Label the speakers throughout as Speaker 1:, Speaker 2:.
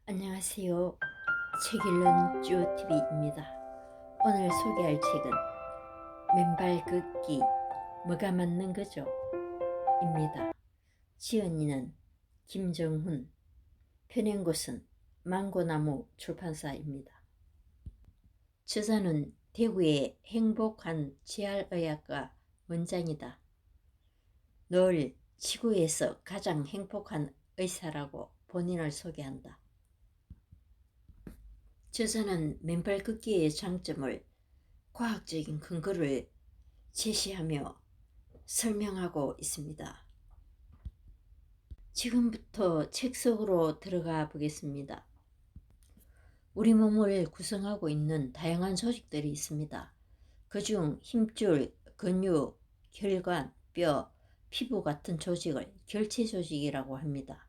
Speaker 1: 안녕하세요. 책 읽는 쭈TV입니다. 오늘 소개할 책은 맨발 걷기 뭐가 맞는 거죠? 입니다. 지은이는 김정훈, 펴낸 곳은 망고나무 출판사입니다. 저자는 대구의 행복한 재활의학과 원장이다. 늘 지구에서 가장 행복한 의사라고 본인을 소개한다. 저자는 맨발 걷기의 장점을 과학적인 근거를 제시하며 설명하고 있습니다. 지금부터 책 속으로 들어가 보겠습니다. 우리 몸을 구성하고 있는 다양한 조직들이 있습니다. 그중 힘줄, 근육, 혈관, 뼈, 피부 같은 조직을 결체 조직이라고 합니다.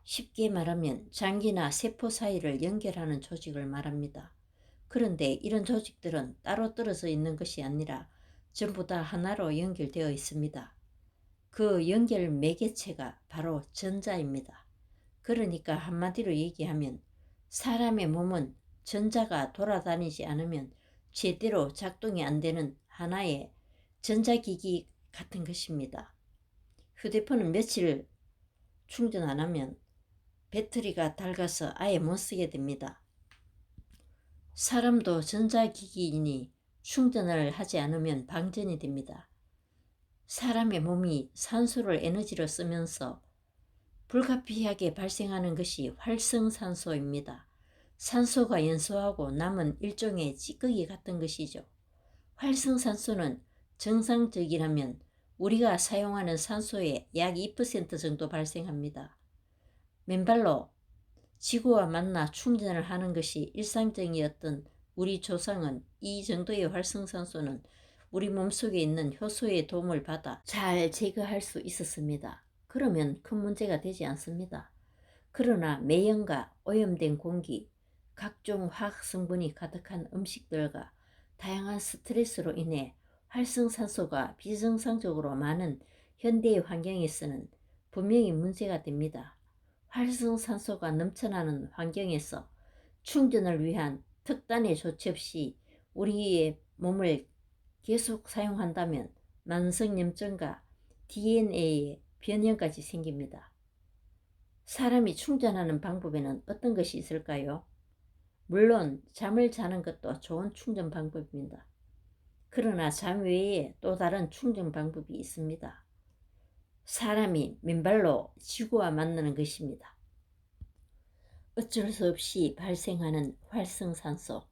Speaker 1: 쉽게 말하면 장기나 세포 사이를 연결하는 조직을 말합니다. 그런데 이런 조직들은 따로 떨어져 있는 것이 아니라 전부 다 하나로 연결되어 있습니다. 그 연결 매개체가 바로 전자입니다. 그러니까 한마디로 얘기하면 사람의 몸은 전자가 돌아다니지 않으면 제대로 작동이 안 되는 하나의 전자기기 같은 것입니다. 휴대폰은 며칠 충전 안 하면 배터리가 닳아서 아예 못 쓰게 됩니다. 사람도 전자기기이니 충전을 하지 않으면 방전이 됩니다. 사람의 몸이 산소를 에너지로 쓰면서 불가피하게 발생하는 것이 활성산소입니다. 산소가 연소하고 남은 일종의 찌꺼기 같은 것이죠. 활성산소는 정상적이라면 우리가 사용하는 산소의 약 2% 정도 발생합니다. 맨발로 지구와 만나 충전을 하는 것이 일상적이었던 우리 조상은 이 정도의 활성산소는 우리 몸속에 있는 효소의 도움을 받아 잘 제거할 수 있었습니다. 그러면 큰 문제가 되지 않습니다. 그러나 매연과 오염된 공기, 각종 화학 성분이 가득한 음식들과 다양한 스트레스로 인해 활성산소가 비정상적으로 많은 현대의 환경에서는 분명히 문제가 됩니다. 활성산소가 넘쳐나는 환경에서 충전을 위한 특단의 조치 없이 우리의 몸을 계속 사용한다면 만성염증과 DNA의 변형까지 생깁니다. 사람이 충전하는 방법에는 어떤 것이 있을까요? 물론 잠을 자는 것도 좋은 충전 방법입니다. 그러나 잠 외에 또 다른 충전 방법이 있습니다. 사람이 맨발로 지구와 만나는 것입니다. 어쩔 수 없이 발생하는 활성산소.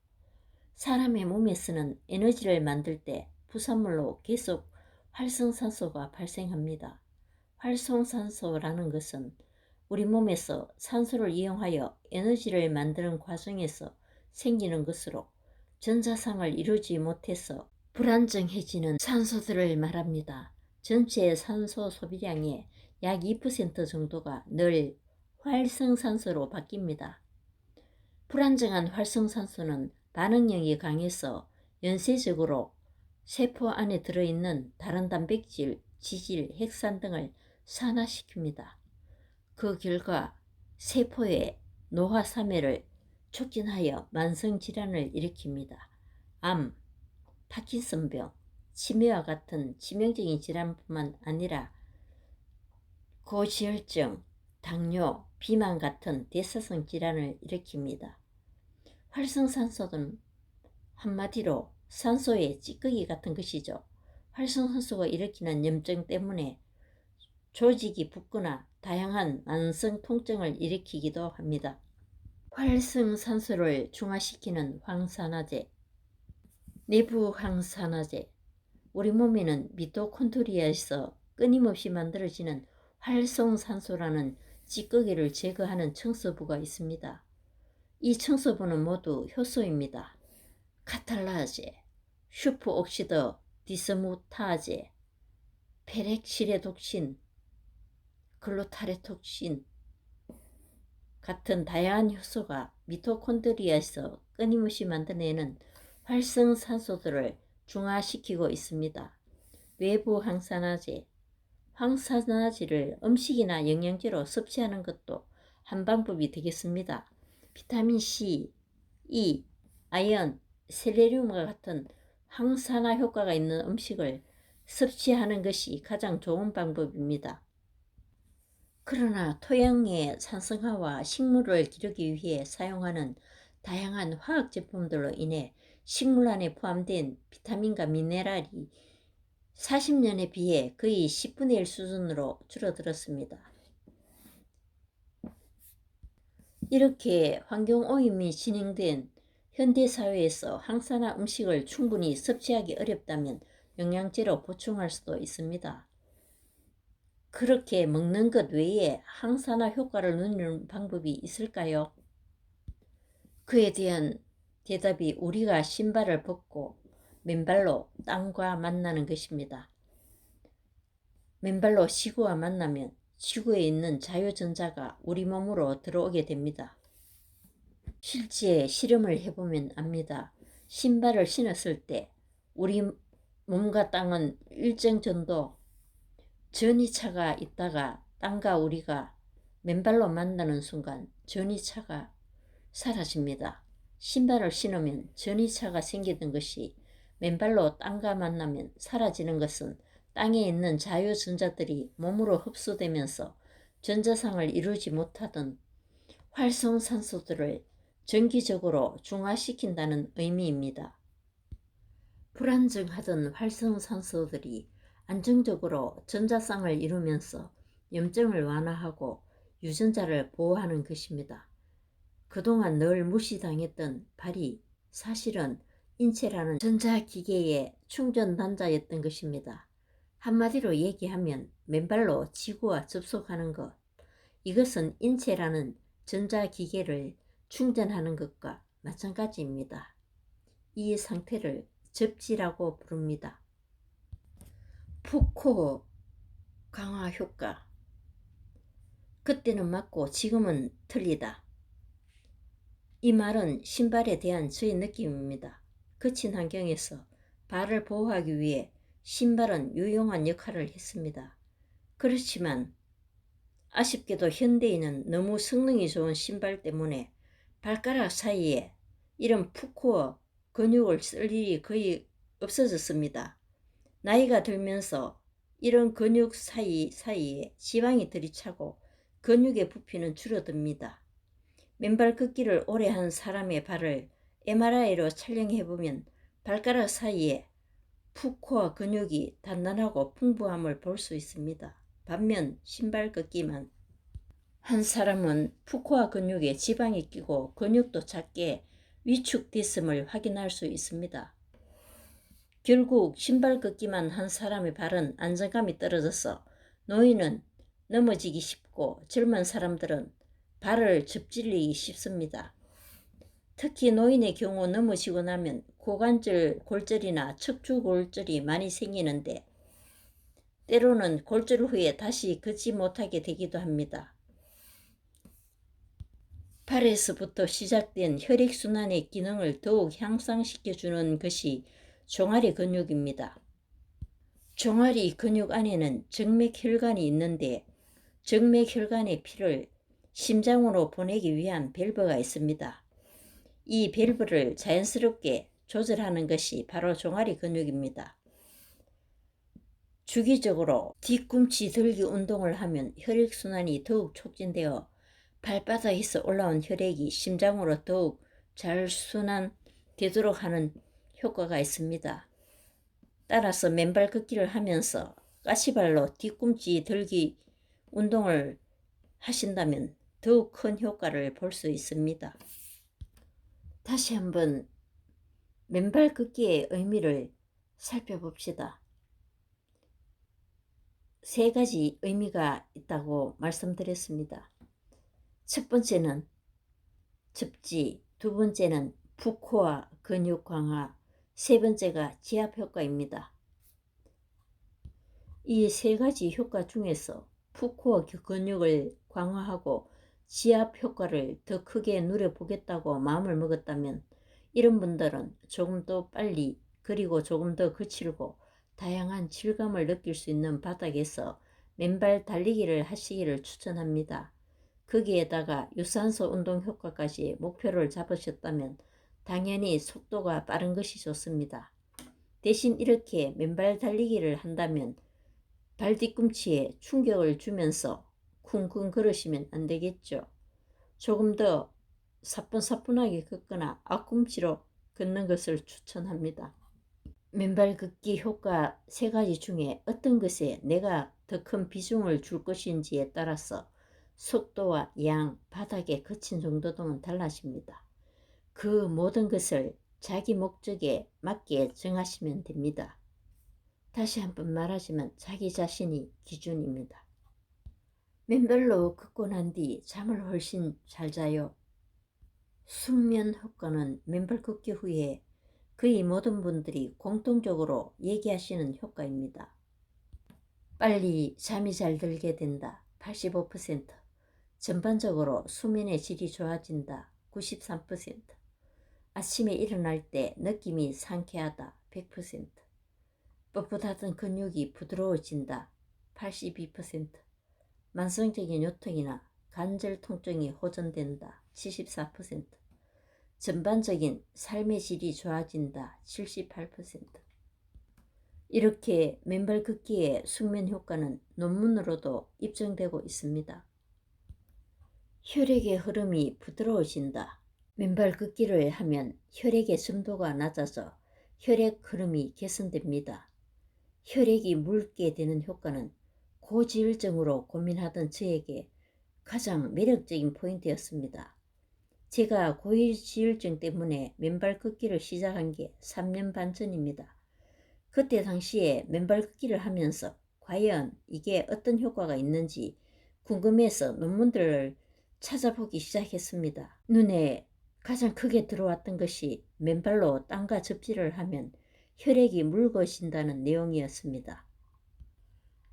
Speaker 1: 사람의 몸에서는 에너지를 만들 때 부산물로 계속 활성산소가 발생합니다. 활성산소라는 것은 우리 몸에서 산소를 이용하여 에너지를 만드는 과정에서 생기는 것으로 전자상을 이루지 못해서 불안정해지는 산소들을 말합니다. 전체 산소 소비량의 약 2% 정도가 늘 활성산소로 바뀝니다. 불안정한 활성산소는 반응력이 강해서 연쇄적으로 세포 안에 들어있는 다른 단백질, 지질, 핵산 등을 산화시킵니다. 그 결과 세포의 노화사매를 촉진하여 만성질환을 일으킵니다. 암, 파킨슨병, 치매와 같은 치명적인 질환뿐만 아니라 고지혈증, 당뇨, 비만 같은 대사성 질환을 일으킵니다. 활성산소는 한마디로 산소의 찌꺼기 같은 것이죠. 활성산소가 일으키는 염증 때문에 조직이 붓거나 다양한 만성 통증을 일으키기도 합니다. 활성산소를 중화시키는 황산화제, 내부 황산화제. 우리 몸에는 미토콘드리아에서 끊임없이 만들어지는 활성산소라는 찌꺼기를 제거하는 청소부가 있습니다. 이 청소부는 모두 효소입니다. 카탈라제, 슈퍼옥시더 디스무타제, 페렉시레독신, 글루타레톡신 같은 다양한 효소가 미토콘드리아에서 끊임없이 만들어내는 활성산소들을 중화시키고 있습니다. 외부 황산화제, 황산화제를 음식이나 영양제로 섭취하는 것도 한 방법이 되겠습니다. 비타민 C, E, 아연, 셀레늄과 같은 항산화 효과가 있는 음식을 섭취하는 것이 가장 좋은 방법입니다. 그러나 토양의 산성화와 식물을 기르기 위해 사용하는 다양한 화학 제품들로 인해 식물 안에 포함된 비타민과 미네랄이 40년에 비해 거의 10분의 1 수준으로 줄어들었습니다. 이렇게 환경오염이 진행된 현대사회에서 항산화 음식을 충분히 섭취하기 어렵다면 영양제로 보충할 수도 있습니다. 그렇게 먹는 것 외에 항산화 효과를 누리는 방법이 있을까요? 그에 대한 대답이 우리가 신발을 벗고 맨발로 땅과 만나는 것입니다. 맨발로 지구와 만나면 지구에 있는 자유전자가 우리 몸으로 들어오게 됩니다. 실제 실험을 해보면 압니다. 신발을 신었을 때 우리 몸과 땅은 일정 정도 전이차가 있다가 땅과 우리가 맨발로 만나는 순간 전이차가 사라집니다. 신발을 신으면 전이차가 생기던 것이 맨발로 땅과 만나면 사라지는 것은 땅에 있는 자유전자들이 몸으로 흡수되면서 전자상을 이루지 못하던 활성산소들을 정기적으로 중화시킨다는 의미입니다. 불안정하던 활성산소들이 안정적으로 전자쌍을 이루면서 염증을 완화하고 유전자를 보호하는 것입니다. 그동안 늘 무시당했던 발이 사실은 인체라는 전자기계의 충전단자였던 것입니다. 한마디로 얘기하면 맨발로 지구와 접속하는 것, 이것은 인체라는 전자기계를 충전하는 것과 마찬가지입니다. 이 상태를 접지라고 부릅니다. 푸코 강화 효과. 그때는 맞고 지금은 틀리다. 이 말은 신발에 대한 저의 느낌입니다. 거친 환경에서 발을 보호하기 위해 신발은 유용한 역할을 했습니다. 그렇지만 아쉽게도 현대인은 너무 성능이 좋은 신발 때문에 발가락 사이에 이런 푸코어 근육을 쓸 일이 거의 없어졌습니다. 나이가 들면서 이런 근육 사이에 지방이 들이차고 근육의 부피는 줄어듭니다. 맨발 걷기를 오래 한 사람의 발을 MRI로 촬영해보면 발가락 사이에 푸코어 근육이 단단하고 풍부함을 볼 수 있습니다. 반면 신발 걷기만 한 사람은 푸코어 근육에 지방이 끼고 근육도 작게 위축됐음을 확인할 수 있습니다. 결국 신발 걷기만 한 사람의 발은 안정감이 떨어져서 노인은 넘어지기 쉽고 젊은 사람들은 발을 접질리기 쉽습니다. 특히 노인의 경우 넘어지고 나면 고관절 골절이나 척추 골절이 많이 생기는데 때로는 골절 후에 다시 걷지 못하게 되기도 합니다. 발에서부터 시작된 혈액순환의 기능을 더욱 향상시켜주는 것이 종아리 근육입니다. 종아리 근육 안에는 정맥혈관이 있는데 정맥혈관의 피를 심장으로 보내기 위한 밸브가 있습니다. 이 밸브를 자연스럽게 조절하는 것이 바로 종아리 근육입니다. 주기적으로 뒤꿈치 들기 운동을 하면 혈액순환이 더욱 촉진되어 발바닥에서 올라온 혈액이 심장으로 더욱 잘 순환되도록 하는 효과가 있습니다. 따라서 맨발 걷기를 하면서 까시발로 뒤꿈치 들기 운동을 하신다면 더욱 큰 효과를 볼 수 있습니다. 다시 한번 맨발 걷기의 의미를 살펴봅시다. 세 가지 의미가 있다고 말씀드렸습니다. 첫 번째는 접지, 두 번째는 푸코어 근육 강화, 세 번째가 지압 효과입니다. 이 세 가지 효과 중에서 푸코어 근육을 강화하고 지압 효과를 더 크게 누려보겠다고 마음을 먹었다면 이런 분들은 조금 더 빨리 그리고 조금 더 거칠고 다양한 질감을 느낄 수 있는 바닥에서 맨발 달리기를 하시기를 추천합니다. 거기에다가 유산소 운동 효과까지 목표를 잡으셨다면 당연히 속도가 빠른 것이 좋습니다. 대신 이렇게 맨발 달리기를 한다면 발 뒤꿈치에 충격을 주면서 쿵쿵 걸으시면 안 되겠죠. 조금 더 사뿐사뿐하게 걷거나 앞꿈치로 걷는 것을 추천합니다. 맨발 걷기 효과 3가지 중에 어떤 것에 내가 더 큰 비중을 줄 것인지에 따라서 속도와 양, 바닥에 거친 정도 등은 달라집니다. 그 모든 것을 자기 목적에 맞게 정하시면 됩니다. 다시 한번 말하지만 자기 자신이 기준입니다. 맨발로 걷고 난 뒤 잠을 훨씬 잘 자요. 숙면 효과는 맨발 걷기 후에 거의 모든 분들이 공통적으로 얘기하시는 효과입니다. 빨리 잠이 잘 들게 된다 85%, 전반적으로 수면의 질이 좋아진다 93%, 아침에 일어날 때 느낌이 상쾌하다 100%, 뻣뻣하던 근육이 부드러워진다 82%, 만성적인 요통이나 관절 통증이 호전된다 74%, 전반적인 삶의 질이 좋아진다 78%. 이렇게 맨발 걷기의 숙면 효과는 논문으로도 입증되고 있습니다. 혈액의 흐름이 부드러워진다. 맨발 걷기를 하면 혈액의 점도가 낮아져 혈액 흐름이 개선됩니다. 혈액이 묽게 되는 효과는 고지혈증으로 고민하던 저에게 가장 매력적인 포인트였습니다. 제가 고지혈증 때문에 맨발 걷기를 시작한 게 3년 반 전입니다. 그때 당시에 맨발 걷기를 하면서 과연 이게 어떤 효과가 있는지 궁금해서 논문들을 찾아보기 시작했습니다. 눈에 가장 크게 들어왔던 것이 맨발로 땅과 접지를 하면 혈액이 묽어진다는 내용이었습니다.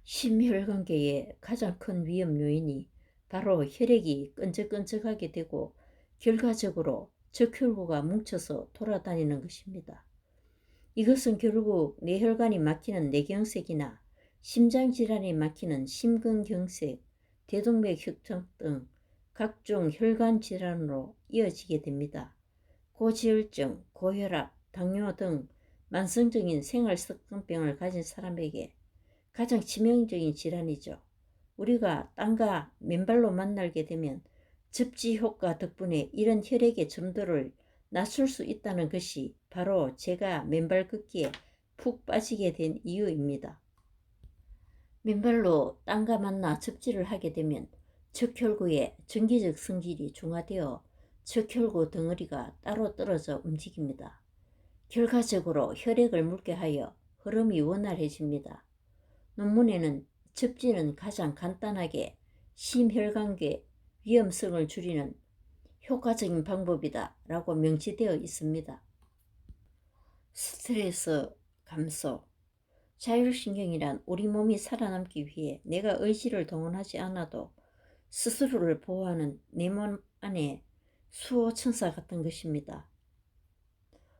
Speaker 1: 심혈관계의 가장 큰 위험 요인이 바로 혈액이 끈적끈적하게 되고 결과적으로 적혈구가 뭉쳐서 돌아다니는 것입니다. 이것은 결국 뇌혈관이 막히는 뇌경색이나 심장질환이 막히는 심근경색, 대동맥혈증 등 각종 혈관 질환으로 이어지게 됩니다. 고지혈증, 고혈압, 당뇨 등 만성적인 생활습관병을 가진 사람에게 가장 치명적인 질환이죠. 우리가 땅과 맨발로 만나게 되면 접지 효과 덕분에 이런 혈액의 점도를 낮출 수 있다는 것이 바로 제가 맨발 걷기에 푹 빠지게 된 이유입니다. 맨발로 땅과 만나 접지를 하게 되면 척혈구의 전기적 성질이 중화되어 척혈구 덩어리가 따로 떨어져 움직입니다. 결과적으로 혈액을 묽게 하여 흐름이 원활해집니다. 논문에는 접지는 가장 간단하게 심혈관계 위험성을 줄이는 효과적인 방법이다 라고 명시되어 있습니다. 스트레스 감소. 자율신경이란 우리 몸이 살아남기 위해 내가 의지를 동원하지 않아도 스스로를 보호하는 내 몸 안에 수호천사 같은 것입니다.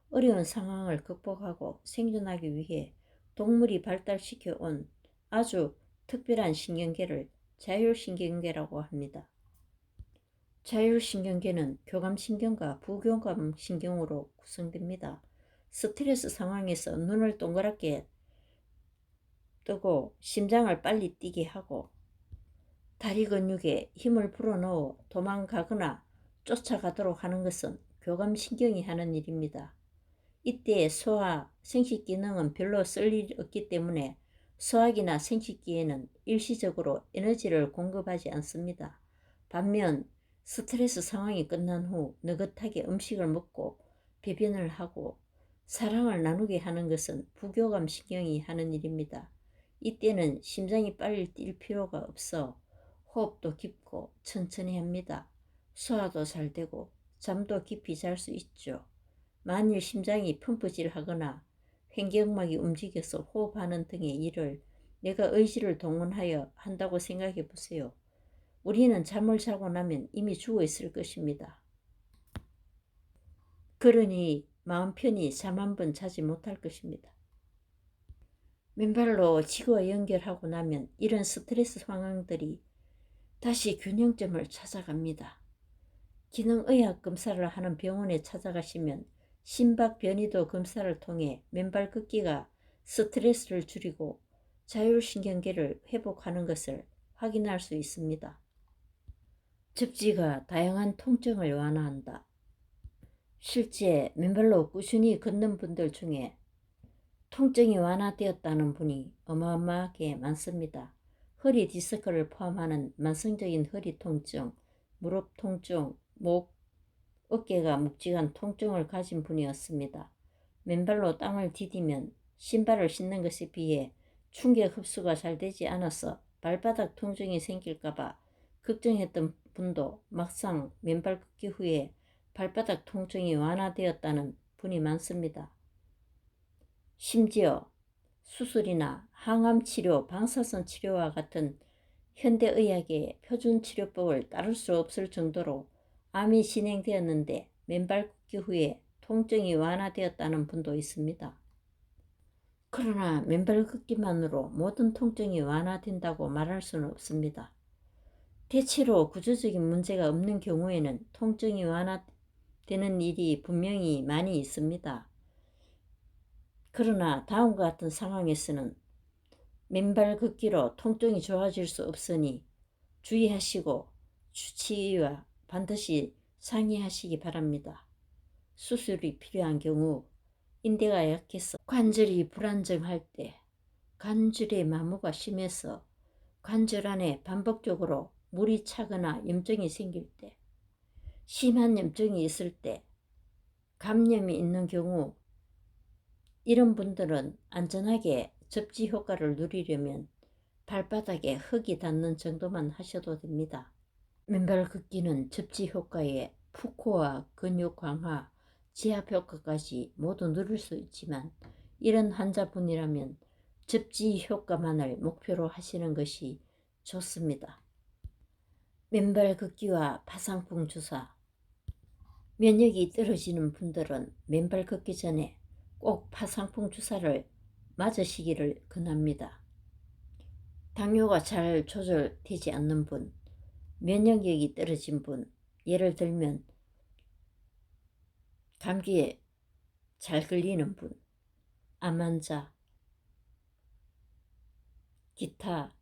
Speaker 1: 어려운 상황을 극복하고 생존하기 위해 동물이 발달시켜 온 아주 특별한 신경계를 자율신경계라고 합니다. 자율신경계는 교감신경과 부교감신경으로 구성됩니다. 스트레스 상황에서 눈을 동그랗게 뜨고 심장을 빨리 뛰게 하고 다리 근육에 힘을 불어넣어 도망가거나 쫓아가도록 하는 것은 교감신경이 하는 일입니다. 이때 소화, 생식 기능은 별로 쓸 일이 없기 때문에 소화기나 생식기에는 일시적으로 에너지를 공급하지 않습니다. 반면 스트레스 상황이 끝난 후 느긋하게 음식을 먹고 배변을 하고 사랑을 나누게 하는 것은 부교감 신경이 하는 일입니다. 이때는 심장이 빨리 뛸 필요가 없어 호흡도 깊고 천천히 합니다. 소화도 잘 되고 잠도 깊이 잘 수 있죠. 만일 심장이 펌프질하거나 횡격막이 움직여서 호흡하는 등의 일을 내가 의지를 동원하여 한다고 생각해 보세요. 우리는 잠을 자고 나면 이미 죽어 있을 것입니다. 그러니 마음 편히 잠 한 번 자지 못할 것입니다. 맨발로 지구와 연결하고 나면 이런 스트레스 상황들이 다시 균형점을 찾아갑니다. 기능의학 검사를 하는 병원에 찾아가시면 심박 변이도 검사를 통해 맨발 걷기가 스트레스를 줄이고 자율신경계를 회복하는 것을 확인할 수 있습니다. 접지가 다양한 통증을 완화한다. 실제 맨발로 꾸준히 걷는 분들 중에 통증이 완화되었다는 분이 어마어마하게 많습니다. 허리 디스크를 포함하는 만성적인 허리 통증, 무릎 통증, 목, 어깨가 묵직한 통증을 가진 분이었습니다. 맨발로 땅을 디디면 신발을 신는 것에 비해 충격 흡수가 잘 되지 않아서 발바닥 통증이 생길까봐 걱정했던 분도 막상 맨발 걷기 후에 발바닥 통증이 완화되었다는 분이 많습니다. 심지어 수술이나 항암치료, 방사선 치료와 같은 현대의학의 표준치료법을 따를 수 없을 정도로 암이 진행되었는데 맨발 걷기 후에 통증이 완화되었다는 분도 있습니다. 그러나 맨발 걷기만으로 모든 통증이 완화된다고 말할 수는 없습니다. 대체로 구조적인 문제가 없는 경우에는 통증이 완화되는 일이 분명히 많이 있습니다. 그러나 다음과 같은 상황에서는 맨발 걷기로 통증이 좋아질 수 없으니 주의하시고 주치의와 반드시 상의하시기 바랍니다. 수술이 필요한 경우, 인대가 약해서 관절이 불안정할 때, 관절의 마모가 심해서 관절 안에 반복적으로 물이 차거나 염증이 생길 때, 심한 염증이 있을 때, 감염이 있는 경우, 이런 분들은 안전하게 접지 효과를 누리려면 발바닥에 흙이 닿는 정도만 하셔도 됩니다. 맨발 걷기는 접지 효과에 푸코와 근육 강화, 지압 효과까지 모두 누릴 수 있지만 이런 환자분이라면 접지 효과만을 목표로 하시는 것이 좋습니다. 맨발 걷기와 파상풍 주사. 면역이 떨어지는 분들은 맨발 걷기 전에 꼭 파상풍 주사를 맞으시기를 권합니다. 당뇨가 잘 조절되지 않는 분, 면역력이 떨어진 분, 예를 들면 감기에 잘 걸리는 분, 암 환자, 기타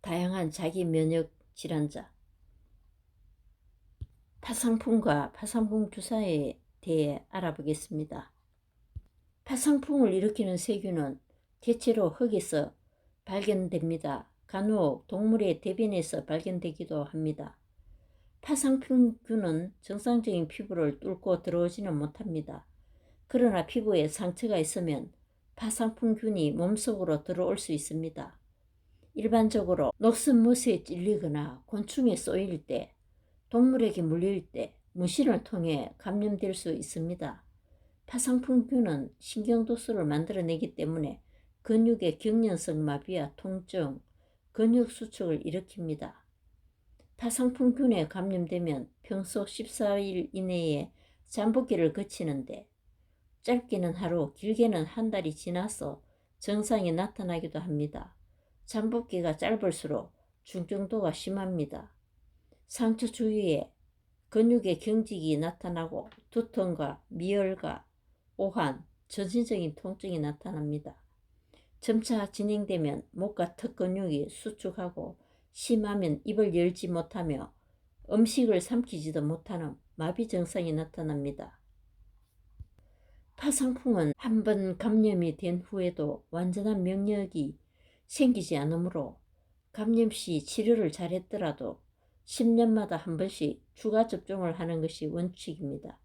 Speaker 1: 다양한 자기 면역 질환자, 파상풍과 파상풍 주사에 대해 알아보겠습니다. 파상풍을 일으키는 세균은 대체로 흙에서 발견됩니다. 간혹 동물의 대변에서 발견되기도 합니다. 파상풍균은 정상적인 피부를 뚫고 들어오지는 못합니다. 그러나 피부에 상처가 있으면 파상풍균이 몸속으로 들어올 수 있습니다. 일반적으로 녹슨못에 찔리거나 곤충에 쏘일 때, 동물에게 물릴 때 문신을 통해 감염될 수 있습니다. 파상풍균은 신경毒素를 만들어내기 때문에 근육의 경련성 마비와 통증, 근육 수축을 일으킵니다. 파상풍균에 감염되면 평소 14일 이내에 잠복기를 거치는데 짧게는 하루, 길게는 한 달이 지나서 증상이 나타나기도 합니다. 잠복기가 짧을수록 중증도가 심합니다. 상처 주위에 근육의 경직이 나타나고 두통과 미열과 오한, 전신적인 통증이 나타납니다. 점차 진행되면 목과 턱 근육이 수축하고 심하면 입을 열지 못하며 음식을 삼키지도 못하는 마비 증상이 나타납니다. 파상풍은 한번 감염이 된 후에도 완전한 면역이 생기지 않으므로 감염 시 치료를 잘했더라도 10년마다 한 번씩 추가 접종을 하는 것이 원칙입니다.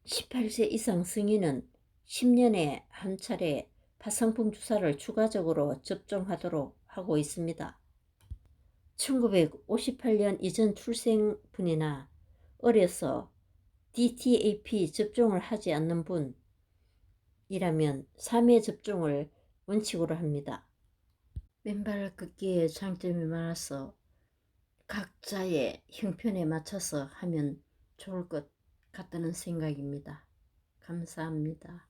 Speaker 1: 18세 이상 성인은 10년에 한 차례 파상풍 주사를 추가적으로 접종하도록 하고 있습니다. 1958년 이전 출생분이나 어려서 DTaP 접종을 하지 않는 분이라면 3회 접종을 원칙으로 합니다. 맨발 걷기에 장점이 많아서 각자의 형편에 맞춰서 하면 좋을 것 같다는 생각입니다. 감사합니다.